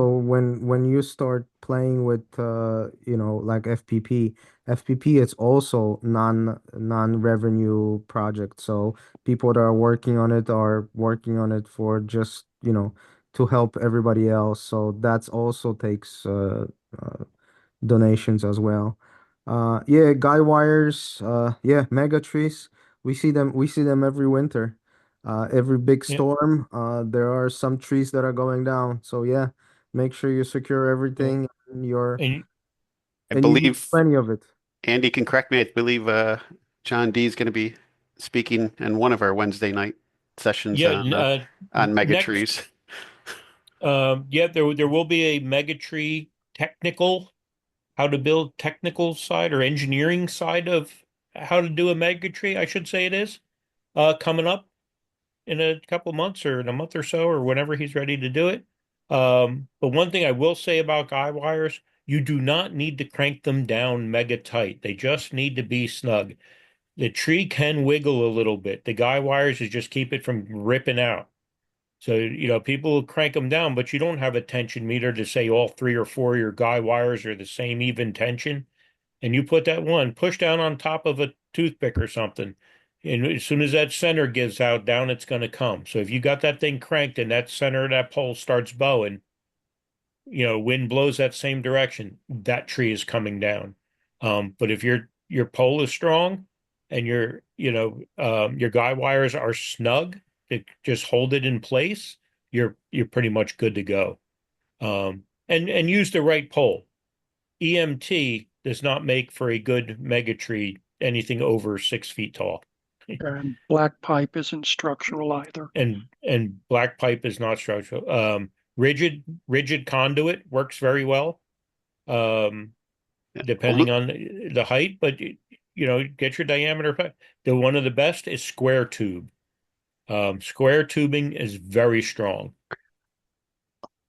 when you start playing with like FPP it's also non-revenue project. So people that are working on it are working on it for just, to help everybody else. So that's also takes donations as well. Yeah, guy wires, yeah, mega trees. We see them every winter. Every big Yeah, storm, there are some trees that are going down. So yeah, make sure you secure yeah. everything and And I you use believe plenty of it. Andy can correct me. I believe John D is going to be speaking in one of our Wednesday night sessions yeah, on mega next, trees. yeah, there will be a Megatree technical, how to build technical side or engineering side of how to do a Megatree, I should say it is, coming up in a couple months or in a month or so or whenever he's ready to do it. But one thing I will say about guy wires, you do not need to crank them down mega tight. They just need to be snug. The tree can wiggle a little bit. The guy wires is just keep it from ripping out. So, people will crank them down, but you don't have a tension meter to say all three or four of your guy wires are the same even tension. And you put that one push down on top of a toothpick or something. And as soon as that center gives out, down it's going to come. So if you got that thing cranked and that center of that pole starts bowing, wind blows that same direction, that tree is coming down. But if your pole is strong and your guy wires are snug, to just hold it in place, you're pretty much good to go. And use the right pole. EMT does not make for a good mega tree anything over 6 feet tall. And black pipe isn't structural either. And black pipe is not structural. Rigid conduit works very well, um, depending Alu- on the height, but get your diameter. The one of the best is square tube. Square tubing is very strong.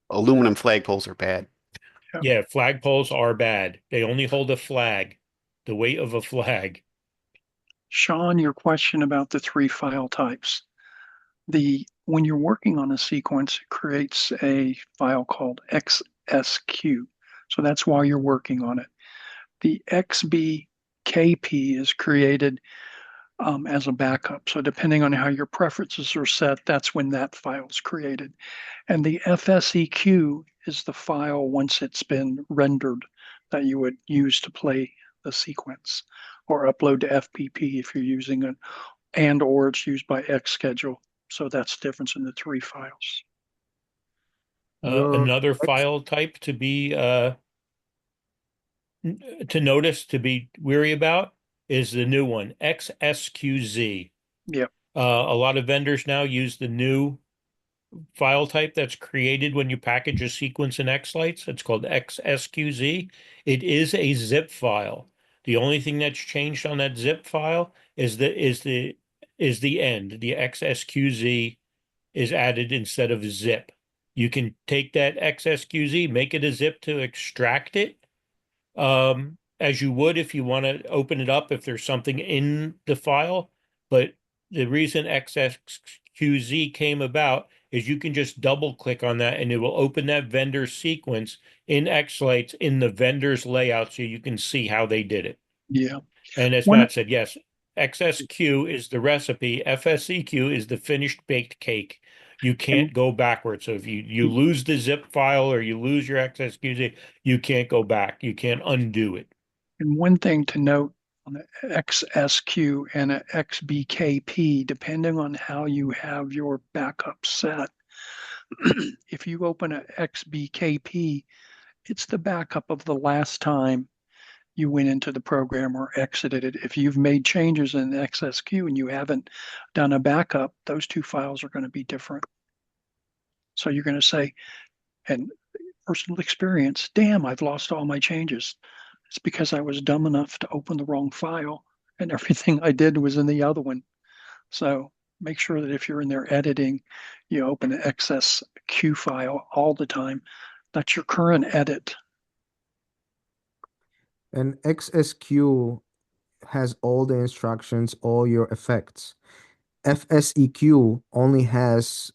Aluminum flagpoles are bad. Yeah. Yeah, flagpoles are bad. They only hold a flag, the weight of a flag. Sean, your question about the three file types. When you're working on a sequence, it creates a file called XSQ. So that's why you're working on it. The XBKP is created as a backup. So depending on how your preferences are set, that's when that file is created. And the FSEQ is the file once it's been rendered that you would use to play the sequence. or upload to FPP if you're using it, and or it's used by X schedule. So that's the difference in the three files. Your Another X, file type to be to notice, to be weary about, is the new one, XSQZ. Yep. A lot of vendors now use the new file type that's created when you package a sequence in xLights. It's called XSQZ. It is a zip file. The only thing that's changed on that zip file is the end. The XSQZ is added instead of zip. You can take that XSQZ, make it a zip to extract it, as you would if you want to open it up if there's something in the file. But the reason XSQZ came about is you can just double click on that and it will open that vendor sequence in xLights in the vendor's layout so you can see how they did it. Yeah. And as One, Matt said, yes, XSQ is the recipe, FSEQ is the finished baked cake. You and can't go backwards. So if you lose the zip file or you lose your XSQZ, you can't go back. You can't undo it. And one thing to note on the XSQ and a XBKP, depending on how you have your backup set, if you open a XBKP, it's the backup of the last time you went into the program or exited it. If you've made changes in XSQ and you haven't done a backup, those two files are going to be different. So you're going to say, and personal experience, damn, I've lost all my changes. It's because I was dumb enough to open the wrong file and everything I did was in the other one. So make sure that if you're in there editing, you open an XSQ file all the time. That's your current edit. and XSQ has all the instructions, all your effects. FSEQ only has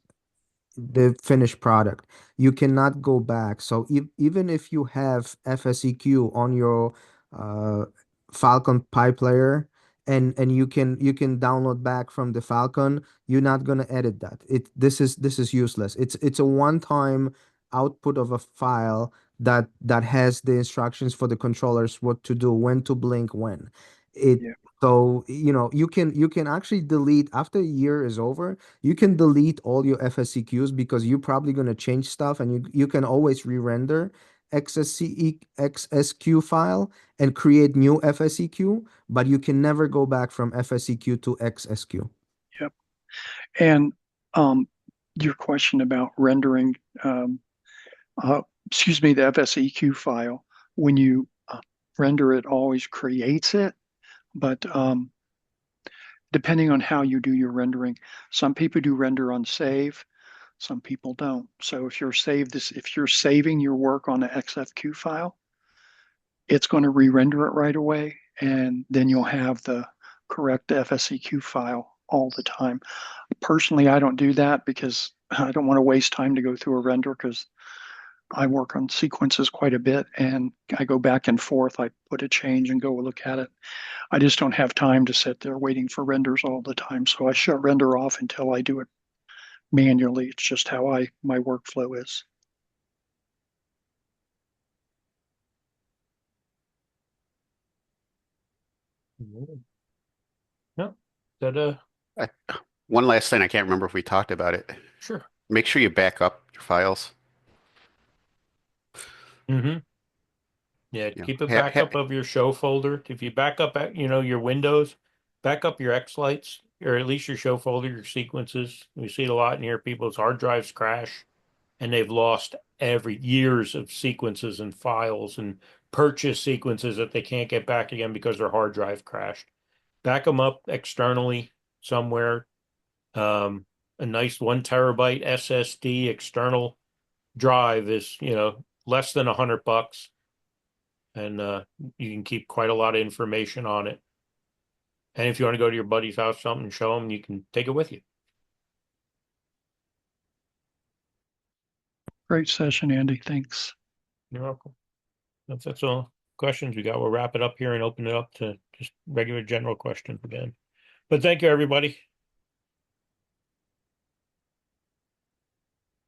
the finished product. You cannot go back. So even if you have FSEQ on your uh, Falcon Pi player and you can download back from the Falcon, you're not gonna edit that. This is useless. It's a one-time output of a file that has the instructions for the controllers what to do, when to blink, when. It Yeah. so you can actually delete after a year is over. You can delete all your FSCQs because you're probably going to change stuff and you can always re-render XSQ file and create new FSCQ, but you can never go back from FSCQ to XSQ. Yep. And your question about rendering, excuse me, the FSEQ file, when you render it, always creates it. But depending on how you do your rendering, some people do render on save, some people don't. So if you're saving your work on the XFQ file, it's going to re-render it right away, and then you'll have the correct FSEQ file all the time. Personally, I don't do that because I don't want to waste time to go through a render because I work on sequences quite a bit and I go back and forth. I put a change and go look at it. I just don't have time to sit there waiting for renders all the time. So I shut render off until I do it manually. It's just how my workflow is. No, that I, one last thing, I can't remember if we talked about it. sure. Make sure you back up your files. Mm-hmm. Yeah, You know, keep a backup of your show folder. If you back up your Windows, back up your xLights, or at least your show folder, your sequences. We see it a lot in here. People's hard drives crash and they've lost every years of sequences and files and purchase sequences that they can't get back again because their hard drive crashed. Back them up externally somewhere. A nice 1 terabyte SSD external drive is, less than $100, and you can keep quite a lot of information on it. And if you want to go to your buddy's house, something, show them, you can take it with you. Great session, Andy. Thanks. You're welcome. If that's all questions we got, we'll wrap it up here and open it up to just regular general questions again. But thank you, everybody.